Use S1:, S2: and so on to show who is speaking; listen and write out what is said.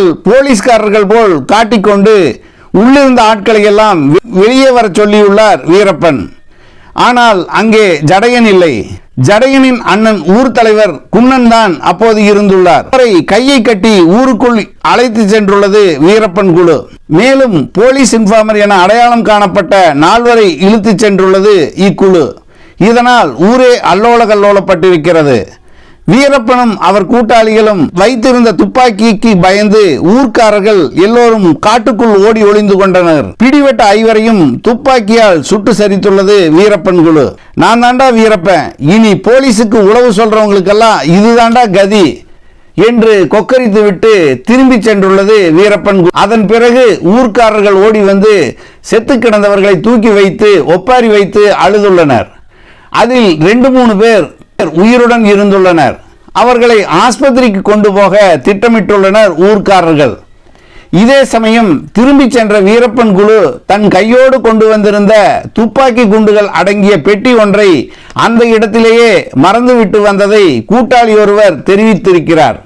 S1: கூட்டாளிகள் போலீஸ்காரர்கள் போல் காட்டிக்கொண்டு உள்ளிருந்த ஆட்களை எல்லாம் வெளியே வர சொல்லியுள்ளார் வீரப்பன். ஆனால் அங்கே ஜடையன் இல்லை. ஜடையனின் அண்ணன் ஊர் தலைவர் குன்னன் தான் அப்போது இருந்துள்ளார். அவரை கையை கட்டி ஊருக்குள் அழைத்து சென்றுள்ளது வீரப்பன் குழு. மேலும் போலீஸ் இன்ஃபார்மர் என அடையாளம் காணப்பட்ட 4 வரை இழுத்து சென்றுள்ளது இக்குழு. இதனால் ஊரே அல்லோல கல்லோலப்பட்டிருக்கிறது. வீரப்பனும் அவர் கூட்டாளிகளும் வைத்திருந்த துப்பாக்கிக்கு பயந்து ஊர்க்காரர்கள் எல்லோரும் காட்டுக்குள் ஓடி ஒளிந்து கொண்டனர். பிடிவெட்ட 5 துப்பாக்கியால் சுட்டு சரித்துள்ளது வீரப்பன் குழு. நான் தாண்டா வீரப்பன், இனி போலீஸுக்கு உளவு சொல்றவங்களுக்கெல்லாம் இதுதாண்டா கதி என்று கொக்கரித்து விட்டு திரும்பி சென்றுள்ளது வீரப்பன் குழு. அதன் பிறகு ஊர்க்காரர்கள் ஓடி வந்து செத்து கிடந்தவர்களை தூக்கி வைத்து ஒப்பாரி வைத்து அழுதுள்ளனர். அதில் 2-3 பேர் உயிருடன் இருந்துள்ளனர். அவர்களை ஆஸ்பத்திரிக்கு கொண்டு போக திட்டமிட்டுள்ளனர் ஊர்க்காரர்கள். இதே சமயம் திரும்பி சென்ற வீரப்பன் குழு தன் கையோடு கொண்டு வந்திருந்த துப்பாக்கி குண்டுகள் அடங்கிய பெட்டி ஒன்றை அந்த இடத்திலேயே மறந்துவிட்டு வந்ததை கூட்டாளி ஒருவர் தெரிவித்திருக்கிறார்.